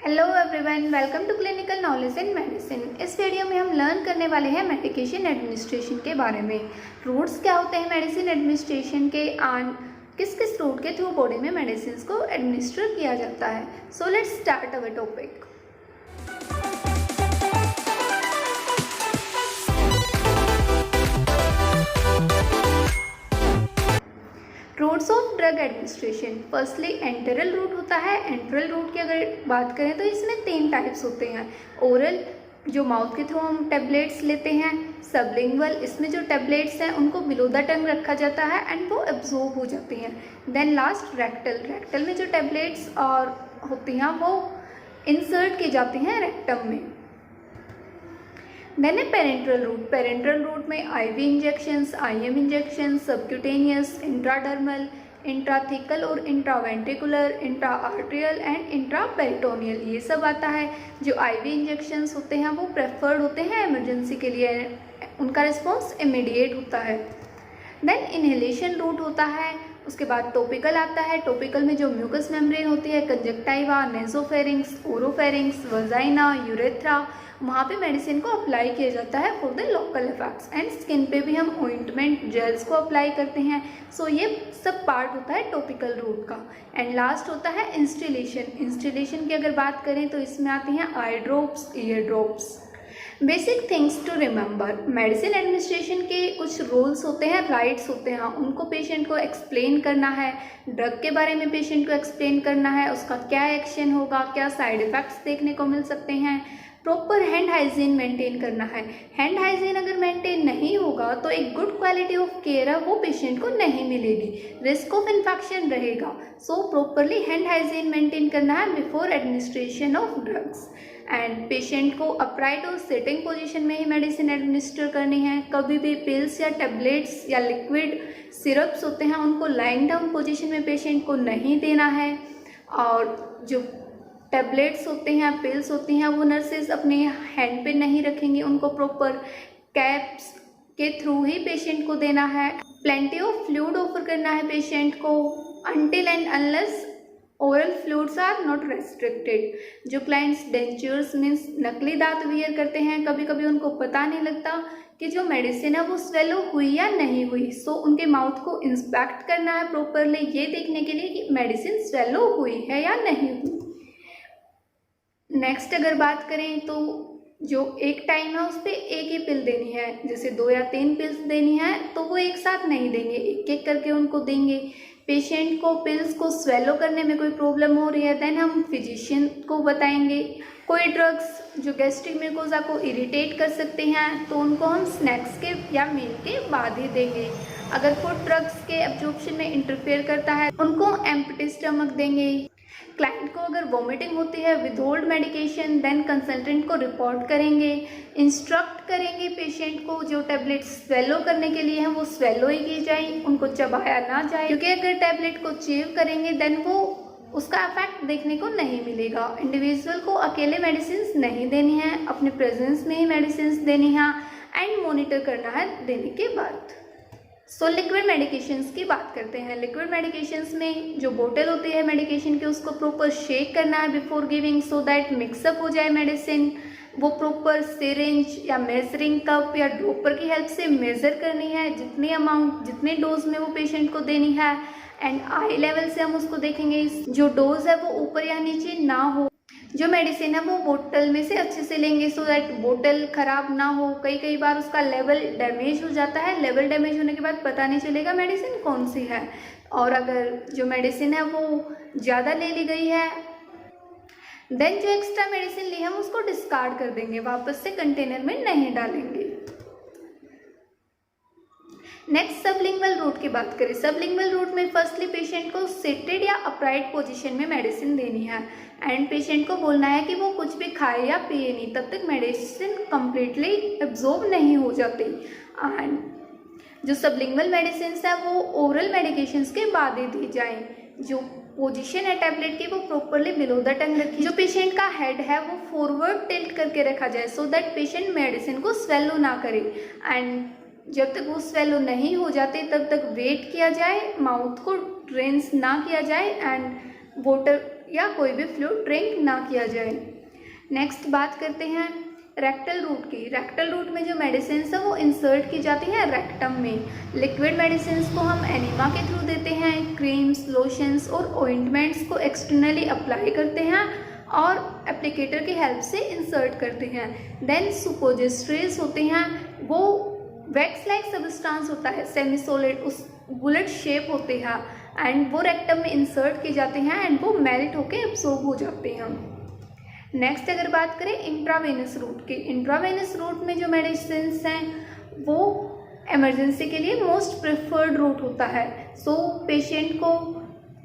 Hello everyone, welcome to clinical knowledge in medicine. इस video में हम लर्न करने वाले हैं मेडिकेशन एडमिनिस्ट्रेशन के बारे में। रूट्स क्या होते हैं मेडिसिन एडमिनिस्ट्रेशन के, एंड किस किस रूट के थ्रू बॉडी में मेडिसिन को एडमिनिस्टर किया जाता है। So let's start our topic. Routes of drug administration. Firstly enteral route होता है। एंटेरल रूट की अगर बात करें तो इसमें 3 टाइप्स होते हैं। ओरल, जो माउथ के थ्रू हम टेबलेट्स लेते हैं। सबलिंगुअल, इसमें जो टेबलेट्स हैं उनको बिलो द टंग रखा जाता है एंड वो एब्जॉर्ब हो जाती हैं। Then last rectal. रेक्टल में जो टेबलेट्स और होती हैं वो इंसर्ट की जाती हैं रेक्टम में। देन है पेरेंट्रल रूट। पेरेंट्रल रूट में IV injections, IM injections, subcutaneous, intradermal, intrathecal और intraventricular, intra arterial and intraperitoneal, ये सब आता है। जो आईवी इंजेक्शंस होते हैं वो प्रेफर्ड होते हैं इमरजेंसी के लिए, उनका रिस्पॉन्स इमीडिएट होता है। देन इनहेलेशन रूट होता है। उसके बाद टॉपिकल आता है। टॉपिकल में जो म्यूकस मेम्ब्रेन होती है, कंजक्टाइवा, नेसोफेरिंग्स, ओरोफेरिंग्स, वजाइना, यूरेथ्रा, वहाँ पे मेडिसिन को अप्लाई किया जाता है for the local effects. And skin पे भी हम ऑइंटमेंट जेल्स को अप्लाई करते हैं। सो ये सब पार्ट होता है टॉपिकल रूट का। एंड लास्ट होता है इंस्टिलेशन। इंस्टिलेशन की अगर बात करें तो इसमें आती हैं eye drops, ear drops. Basic things to remember. Medicine administration के कुछ रूल्स होते हैं, राइट्स होते हैं, उनको पेशेंट को एक्सप्लेन करना है। ड्रग के बारे में पेशेंट को एक्सप्लेन करना है, उसका क्या एक्शन होगा, क्या साइड इफ़ेक्ट्स देखने को मिल सकते हैं। प्रॉपर हैंड हाइजीन मेंटेन करना है। हैंड हाइजीन अगर मेंटेन नहीं होगा तो एक गुड क्वालिटी ऑफ केयर है वो पेशेंट को नहीं मिलेगी, रिस्क ऑफ इन्फेक्शन रहेगा। सो प्रॉपरली हैंड हाइजीन मेंटेन करना है before administration of drugs. And patient को अपराइट और सिटिंग पोजीशन में ही मेडिसिन एडमिनिस्टर करनी है। कभी भी पिल्स या टेबलेट्स या लिक्विड सिरप्स होते हैं उनको लाइंग डाउन पोजीशन में पेशेंट को नहीं देना है। और जो टेबलेट्स होते हैं, पिल्स होती हैं, वो नर्सेज अपने हैंड पे नहीं रखेंगे, उनको प्रॉपर कैप्स के थ्रू ही पेशेंट को देना है। प्लेंटी ऑफ फ्लूइड ऑफर करना है पेशेंट को until and unless oral fluids are not restricted. जो क्लाइंट्स डेंचर्स मीन्स नकली दांत वियर करते हैं, कभी कभी उनको पता नहीं लगता कि जो मेडिसिन है वो स्वेलो हुई या नहीं हुई। सो उनके माउथ को इंस्पेक्ट करना है प्रॉपरली, ये देखने के लिए कि मेडिसिन स्वेलो हुई है या नहीं हुई। नेक्स्ट अगर बात करें तो जो एक टाइम है उस पर एक ही पिल देनी है। जैसे 2 या 3 पिल्स देनी है तो वो एक साथ नहीं देंगे, एक एक करके उनको देंगे। पेशेंट को पिल्स को स्वेलो करने में कोई प्रॉब्लम हो रही है देन हम फिजिशियन को बताएंगे। कोई ड्रग्स जो गैस्ट्रिक म्यूकोजा को इरिटेट कर सकते हैं तो उनको हम स्नैक्स के या मील के बाद ही देंगे। अगर फूड ड्रग्स के एब्जॉर्प्शन में इंटरफेयर करता है उनको एम्प्टी स्टमक देंगे। क्लाइंट को अगर वॉमिटिंग होती है विदहोल्ड मेडिकेशन, देन कंसल्टेंट को रिपोर्ट करेंगे, इंस्ट्रक्ट करेंगे पेशेंट को जो टैबलेट स्वेलो करने के लिए हैं वो स्वेलो ही की जाए, उनको चबाया ना जाए, क्योंकि अगर टैबलेट को चीव करेंगे देन वो उसका इफेक्ट देखने को नहीं मिलेगा। इंडिविजुअल को अकेले मेडिसिन नहीं देनी है, अपने प्रेजेंस में ही मेडिसिन देनी है एंड मॉनिटर करना है देने के बाद। सो लिक्विड मेडिकेशंस की बात करते हैं। लिक्विड मेडिकेशंस में जो बोतल होती है मेडिकेशन की उसको प्रॉपर शेक करना है before giving so that mix up हो जाए मेडिसिन। वो प्रॉपर सिरिंज या मेजरिंग कप या ड्रॉपर की हेल्प से मेज़र करनी है जितनी अमाउंट जितने डोज में वो पेशेंट को देनी है। एंड आई लेवल से हम उसको देखेंगे, जो डोज है वो ऊपर या नीचे ना हो। जो मेडिसिन है वो बोतल में से अच्छे से लेंगे सो दैट बोतल ख़राब ना हो। कई बार उसका लेवल डैमेज हो जाता है, लेवल डैमेज होने के बाद पता नहीं चलेगा मेडिसिन कौन सी है। और अगर जो मेडिसिन है वो ज़्यादा ले ली गई है देन जो एक्स्ट्रा मेडिसिन ली है हम उसको डिस्कार्ड कर देंगे, वापस से कंटेनर में नहीं डालेंगे। नेक्स्ट सबलिंगुअल रूट की बात करें। सबलिंगुअल रूट में फर्स्टली पेशेंट को सिटेड या अपराइट पोजीशन में मेडिसिन देनी है एंड पेशेंट को बोलना है कि वो कुछ भी खाए या पिए नहीं तब तक मेडिसिन कम्प्लीटली एब्जॉर्ब नहीं हो जाती। एंड जो सबलिंगुअल मेडिसिन है वो ओरल मेडिकेशंस के बाद ही दी जाएं। जो पोजीशन है टैबलेट की वो प्रॉपरली बिलो द टंग रखी। जो पेशेंट का हेड है वो फॉरवर्ड टिल्ट करके रखा जाए सो दैट पेशेंट मेडिसिन को स्वेलो ना करे। एंड जब तक वो स्वेलो नहीं हो जाते तब तक वेट किया जाए, माउथ को ड्रेंस ना किया जाए एंड वाटर या कोई भी फ्लूइड ड्रिंक ना किया जाए। नेक्स्ट बात करते हैं रेक्टल रूट की। रेक्टल रूट में जो मेडिसिन है वो इंसर्ट की जाती है रेक्टम में। लिक्विड मेडिसिन को हम एनिमा के थ्रू देते हैं। क्रीम्स, लोशंस और ऑइंटमेंट्स को एक्सटर्नली अप्लाई करते हैं और एप्लीकेटर की हेल्प से इंसर्ट करते हैं। देन सुपोजिस्ट्रीज होते हैं, वो वैक्स लाइक सब्सटेंस होता है, सेमी सॉलिड, उस बुलेट शेप होते हैं एंड वो रेक्टम में इंसर्ट किए जाते हैं एंड वो मेल्ट होके एब्सॉर्ब हो जाते हैं। नेक्स्ट अगर बात करें इंट्रावेनस रूट की। इंट्रावेनस रूट में जो मेडिसिन हैं वो इमरजेंसी के लिए मोस्ट प्रेफर्ड रूट होता है। सो पेशेंट को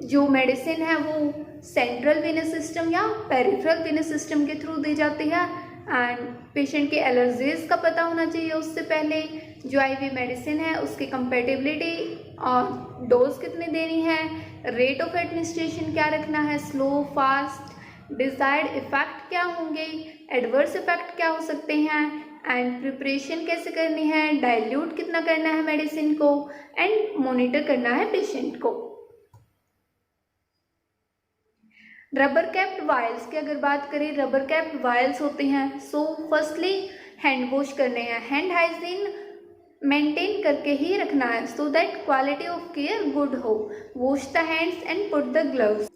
जो मेडिसिन है वो सेंट्रल वेनस सिस्टम या पेरिफेरल वेनस सिस्टम के थ्रू दी जाती है एंड पेशेंट के एलर्जीज का पता होना चाहिए उससे पहले। जो आईवी मेडिसिन है उसकी कंपेटिबिलिटी और डोज कितनी देनी है, रेट ऑफ एडमिनिस्ट्रेशन क्या रखना है, स्लो, फास्ट, डिजायर्ड इफेक्ट क्या होंगे, एडवर्स इफेक्ट क्या हो सकते हैं एंड प्रिपरेशन कैसे करनी है, डाइल्यूट कितना करना है मेडिसिन को एंड मॉनिटर करना है पेशेंट को। रबर कैप्ड वायल्स की अगर बात करें, रबर कैप्ड वायल्स होते हैं। सो फर्स्टली हैंड वॉश करने हैं, हैंड हाइजीन मेंटेन करके ही रखना है so that quality of care good हो। Wash the hands and put the gloves.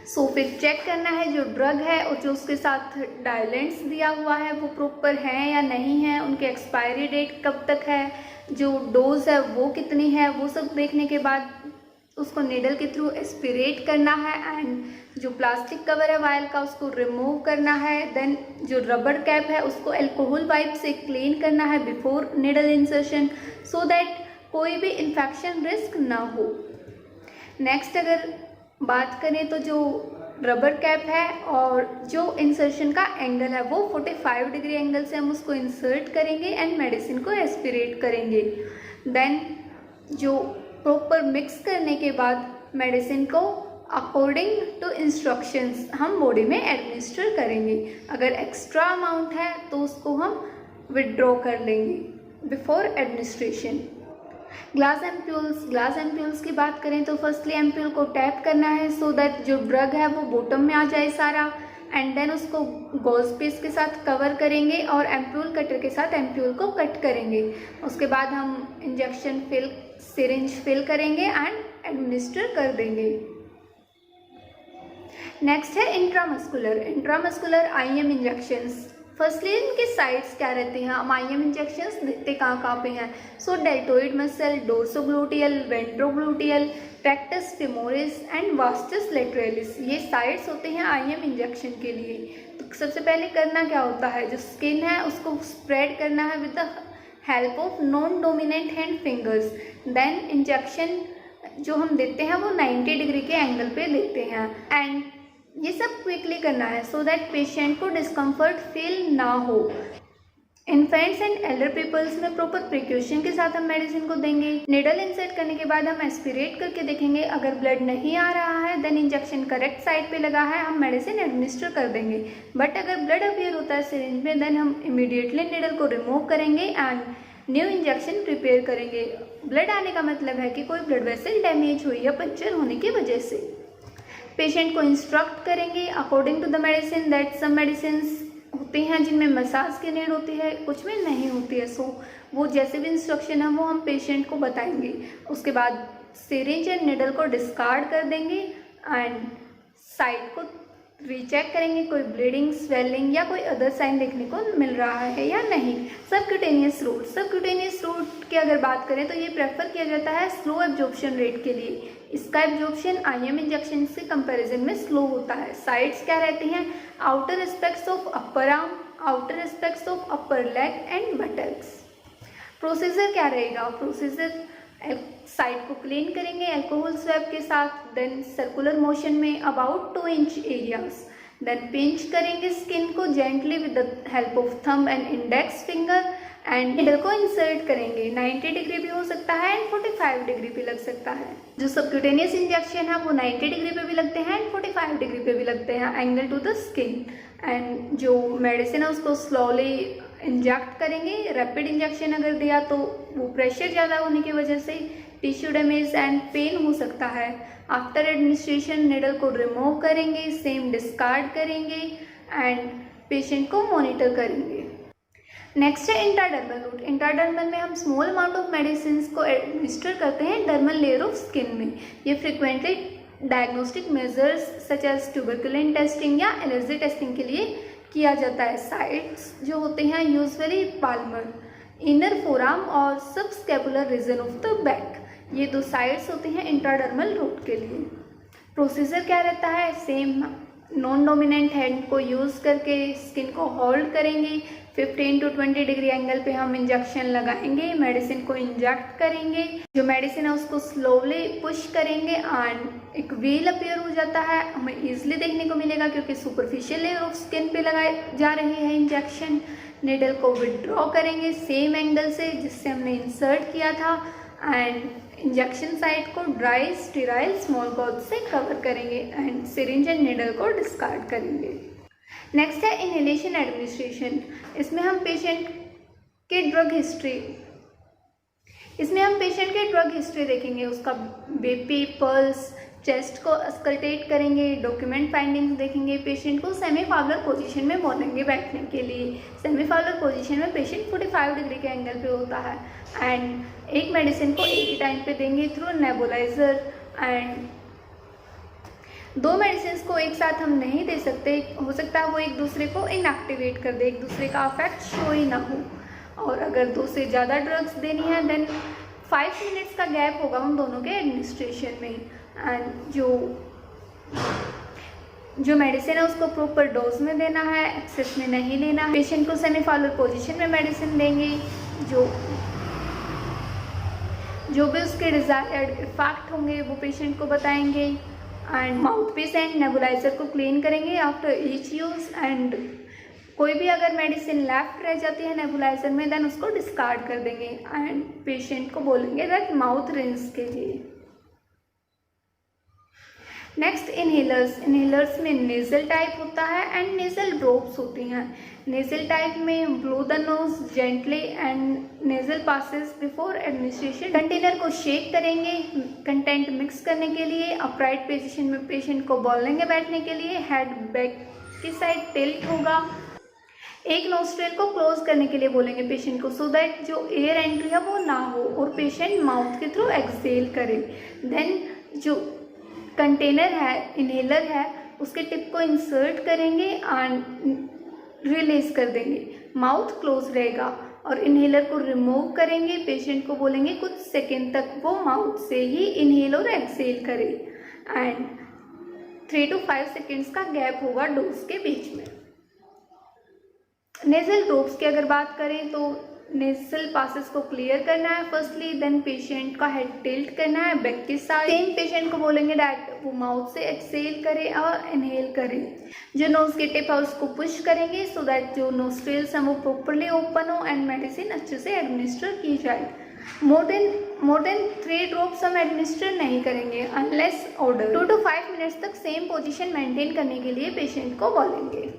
So फिर चेक करना है जो ड्रग है और जो उसके साथ डायलेंट्स दिया हुआ है वो प्रॉपर है या नहीं है, उनकी एक्सपायरी डेट कब तक है, जो डोज है वो कितनी है, वो सब देखने के बाद उसको नीडल के थ्रू एस्पिरेट करना है एंड जो प्लास्टिक कवर है वायल का उसको रिमूव करना है। देन जो रबर कैप है उसको अल्कोहल वाइप से क्लीन करना है before needle insertion so that कोई भी इन्फेक्शन रिस्क ना हो। नेक्स्ट अगर बात करें तो जो रबर कैप है और जो इंसर्शन का एंगल है वो 45 डिग्री एंगल से हम उसको इंसर्ट करेंगे एंड मेडिसिन को एस्पिरेट करेंगे। देन जो प्रॉपर मिक्स करने के बाद मेडिसिन को अकॉर्डिंग टू इंस्ट्रक्शंस हम बॉडी में एडमिनिस्टर करेंगे। अगर एक्स्ट्रा अमाउंट है तो उसको हम विड्रॉ कर लेंगे बिफोर एडमिनिस्ट्रेशन। ग्लास एम्प्यूल्स की बात करें तो फर्स्टली एम्प्यूल को टैप करना है सो दैट जो ड्रग है वो बॉटम में आ जाए सारा एंड देन उसको गॉज पीस के साथ कवर करेंगे और एम्प्यूल कटर के साथ एम्प्यूल को कट करेंगे। उसके बाद हम इंजेक्शन सिरिंज फिल करेंगे एंड एडमिनिस्टर कर देंगे। नेक्स्ट है इंट्रामस्कुलर आईएम इंजेक्शंस। फर्स्टली इनके साइड्स क्या रहते हैं, हम आईएम इंजेक्शंस देते कहाँ पे हैं। So deltoid muscle, dorsogluteal, ventrogluteal, rectus femoris and vastus lateralis, ये साइड्स होते हैं आईएम इंजेक्शन के लिए। तो सबसे पहले करना क्या होता है, जो स्किन है उसको स्प्रेड करना है with the help of non dominant hand fingers. Then injection जो हम देते हैं वो 90 डिग्री के एंगल पे देते हैं एंड ये सब क्विकली करना है सो दैट पेशेंट को डिस्कम्फर्ट फील ना हो। इन्फेंट्स एंड एल्डर पीपल्स में प्रॉपर प्रिकॉशन के साथ हम मेडिसिन को देंगे। निडल इंसर्ट करने के बाद हम एस्पिरेट करके देखेंगे, अगर ब्लड नहीं आ रहा है देन इंजेक्शन करेक्ट साइड पे लगा है, हम मेडिसिन एडमिनिस्टर कर देंगे। बट अगर ब्लड अपीयर होता है सिरिंज में देन हम इमीडिएटली निडल को रिमूव करेंगे एंड न्यू इंजेक्शन प्रिपेयर करेंगे। ब्लड आने का मतलब है कि कोई ब्लड वेसल डैमेज हुई या पंचर होने की वजह से। पेशेंट को इंस्ट्रक्ट करेंगे according to the medicine that some medicine होती हैं जिनमें मसाज की नीड होती है, कुछ में नहीं होती है। सो वो जैसे भी इंस्ट्रक्शन है वो हम पेशेंट को बताएंगे। उसके बाद सिरिंज एंड निडल को डिस्कार्ड कर देंगे एंड साइड को रीचेक करेंगे, कोई ब्लीडिंग, स्वेलिंग या कोई अदर साइन देखने को मिल रहा है या नहीं। सबक्यूटेनियस रूट की अगर बात करें तो ये प्रेफर किया जाता है स्लो एब्जॉर्प्शन रेट के लिए। इसका एब्जॉर्प्शन आईएम इंजेक्शन से कंपैरिजन में स्लो होता है। साइड्स क्या रहती हैं, outer aspects of upper arm, outer aspects of upper leg and buttocks. Procedure क्या रहेगा, प्रोसीजर साइड को क्लीन करेंगे अल्कोहल स्वैब के साथ, देन सर्कुलर मोशन में about 2 inch areas, then pinch करेंगे स्किन को gently with the help of thumb and index finger and needle को इंसर्ट करेंगे। 90 डिग्री भी हो सकता है एंड 45 डिग्री भी लग सकता है। जो सबक्यूटेनियस इंजेक्शन है वो 90 डिग्री पे भी लगते हैं एंड 45 डिग्री पे भी लगते हैं angle to the skin. And जो मेडिसिन है उसको स्लोली इंजेक्ट करेंगे। रैपिड इंजेक्शन अगर दिया तो वो प्रेशर ज़्यादा होने की वजह से टिश्यू डैमेज एंड पेन हो सकता है। आफ्टर एडमिनिस्ट्रेशन निडल को रिमूव करेंगे, सेम डिस्कार्ड करेंगे एंड पेशेंट को मॉनिटर करेंगे। नेक्स्ट है इंट्राडर्मल रूट। इंट्राडर्मल में हम स्मॉल अमाउंट ऑफ मेडिसिन को एडमिनिस्टर करते हैं डर्मल लेयर ऑफ स्किन में। ये frequently diagnostic measures such as tuberculin testing या एलर्जी टेस्टिंग के लिए किया जाता है। साइट्स जो होते हैं यूजुअली पाल्मर, इनर फोराम और subscapular region of the back, ये दो साइट्स होते हैं इंट्राडर्मल रूट के लिए। प्रोसीजर क्या रहता है? सेम नॉन डोमिनेंट हैंड को यूज़ करके स्किन को होल्ड करेंगे, 15 to 20 डिग्री एंगल पे हम इंजेक्शन लगाएंगे, मेडिसिन को इंजेक्ट करेंगे। जो मेडिसिन है उसको स्लोली पुश करेंगे एंड एक व्हील अपीयर हो जाता है, हमें इजीली देखने को मिलेगा क्योंकि सुपरफिशियल लेयर ऑफ स्किन पे लगाए जा रहे हैं इंजेक्शन। निडल को विड्रॉ करेंगे सेम एंगल से जिससे हमने इंसर्ट किया था एंड इंजेक्शन साइट को ड्राई स्टेराइल स्मॉल क्लॉथ से कवर करेंगे एंड सिरिंज एंड निडल को डिस्कार्ड करेंगे। नेक्स्ट है इनहेलेशन एडमिनिस्ट्रेशन। इसमें हम पेशेंट के ड्रग हिस्ट्री देखेंगे, उसका बीपी, पल्स, चेस्ट को अस्कल्टेट करेंगे, डॉक्यूमेंट फाइंडिंग्स देखेंगे। पेशेंट को सेमी फाउलर पोजीशन में बोलेंगे बैठने के लिए। सेमी फाउलर पोजीशन में पेशेंट 45 डिग्री के एंगल पे होता है एंड एक मेडिसिन को एक ही टाइम पे देंगे थ्रू नेबुलाइजर एंड दो मेडिसिन को एक साथ हम नहीं दे सकते, हो सकता है वो एक दूसरे को इनएक्टिवेट कर दे, एक दूसरे का इफेक्ट शो ही ना हो। और अगर 2 से ज़्यादा ड्रग्स देनी है देन 5 मिनट्स का गैप होगा उन दोनों के एडमिनिस्ट्रेशन में एंड जो मेडिसिन है उसको प्रॉपर डोज में देना है, एक्सेस में नहीं लेना है। पेशेंट को सेमी फाउलर पोजीशन में मेडिसिन देंगे, जो भी उसके डिजायर्ड इफेक्ट होंगे वो पेशेंट को बताएंगे and mouth piece and nebulizer को क्लीन करेंगे आफ्टर ईच यूज एंड कोई भी अगर मेडिसिन लेफ्ट रह जाती है नेबुलाइजर में देन उसको डिस्कार्ड कर देंगे एंड पेशेंट को बोलेंगे दैट माउथ रिंस के लिए। नेक्स्ट इनहेलर्स में नेजल टाइप होता है एंड नेजल ड्रॉप्स होती हैं। नेजल टाइप में blow the nose gently and nasal passes before administration. Container को शेक करेंगे कंटेंट मिक्स करने के लिए। अपराइट पोजीशन में पेशेंट को बोलेंगे बैठने के लिए, हेड बैक की साइड टिल्ट होगा। एक नोस्ट्रिल को क्लोज करने के लिए बोलेंगे पेशेंट को सो दैट जो एयर एंट्री है वो ना हो और पेशेंट माउथ के थ्रू एक्सहेल करे। देन जो कंटेनर है, इनहेलर है, उसके टिप को इंसर्ट करेंगे एंड रिलीज कर देंगे। माउथ क्लोज रहेगा और इनहेलर को रिमूव करेंगे। पेशेंट को बोलेंगे कुछ सेकेंड तक वो माउथ से ही इनहेल और एक्सहेल करे एंड 3 to 5 सेकेंड्स का गैप होगा डोज के बीच में। नेजल ड्रॉप्स की अगर बात करें तो नेजल पासेस को क्लियर करना है फर्स्टली, देन पेशेंट का हेड टिल्ट करना है बैक के साथ। सेम पेशेंट को बोलेंगे दैट वो माउथ से एक्सहेल करे और इनहेल करे। जो नोज के टिप है उसको पुश करेंगे सो दैट जो नोस्ट्रिल्स हैं वो प्रॉपरली ओपन हो एंड मेडिसिन अच्छे से एडमिनिस्टर की जाए। मोर देन 3 ड्रॉप्स हम एडमिनिस्टर नहीं करेंगे अनलेस ऑर्डर। 2 to 5 मिनट्स तक सेम पोजीशन मेंटेन करने के लिए पेशेंट को बोलेंगे।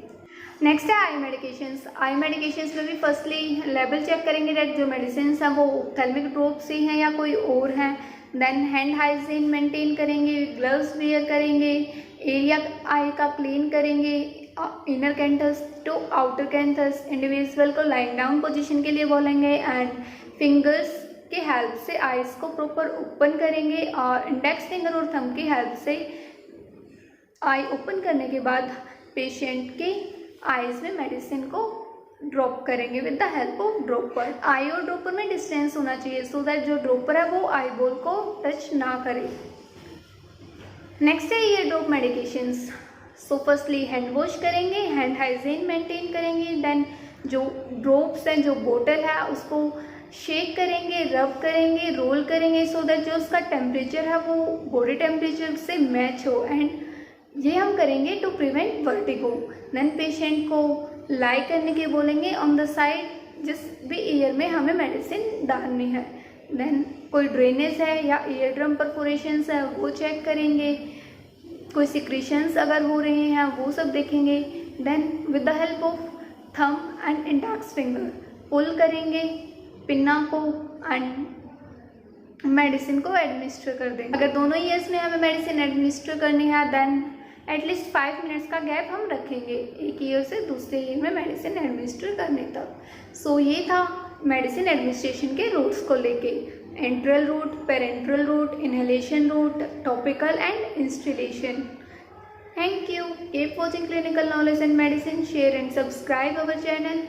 नेक्स्ट है आई मेडिकेशंस। आई मेडिकेशंस में भी फर्स्टली लेवल चेक करेंगे दैट जो मेडिसिन हैं वो ऑप्थेल्मिक ड्रॉप से हैं या कोई और हैं। देन हैंड हाइजीन मेंटेन करेंगे, ग्लव्स वेयर करेंगे, एरिया आई का क्लीन करेंगे, inner canthus to outer canthus. Individual को लाइन डाउन पोजीशन के लिए बोलेंगे एंड फिंगर्स की हेल्प से आईज को प्रॉपर ओपन करेंगे और इंडेक्स फिंगर और थंब की हेल्प से आई ओपन करने के बाद पेशेंट के आईज में मेडिसिन को ड्रॉप करेंगे with the help of dropper. Eye और ड्रॉपर में डिस्टेंस होना चाहिए सो दैट जो ड्रॉपर है वो आई बॉल को टच ना करे। नेक्स्ट है year drop medications. So firstly hand wash करेंगे, हैंड हाइजीन मेंटेन करेंगे। देन जो ड्रॉप्स हैं, जो बोतल है उसको शेक करेंगे, रब करेंगे, रोल करेंगे सो दैट जो उसका टेम्परेचर है वो बॉडी टेम्परेचर से मैच हो एंड ये हम करेंगे to prevent vertigo. Then patient को लाई करने के बोलेंगे ऑन द साइड जिस भी ईयर में हमें मेडिसिन डालनी है। देन कोई ड्रेनेज है या ईयर ड्रम परफोरेशंस है वो चेक करेंगे, कोई सिक्रीशंस अगर हो रहे हैं वो सब देखेंगे। Then with the help of thumb and index finger pull करेंगे पिन्ना को एंड मेडिसिन को एडमिनिस्टर कर देंगे। अगर दोनों ईयर्स में हमें मेडिसिन एडमिनिस्टर करनी है देन एटलीस्ट 5 मिनट्स का गैप हम रखेंगे एक ईयर से दूसरे ईयर में मेडिसिन एडमिनिस्टर करने तक। सो ये था मेडिसिन एडमिनिस्ट्रेशन के रूट्स को लेके, enteral route, parenteral route, inhalation route, topical and instillation. Thank you. Keep watching Clinical Knowledge and Medicine. Share and subscribe our channel.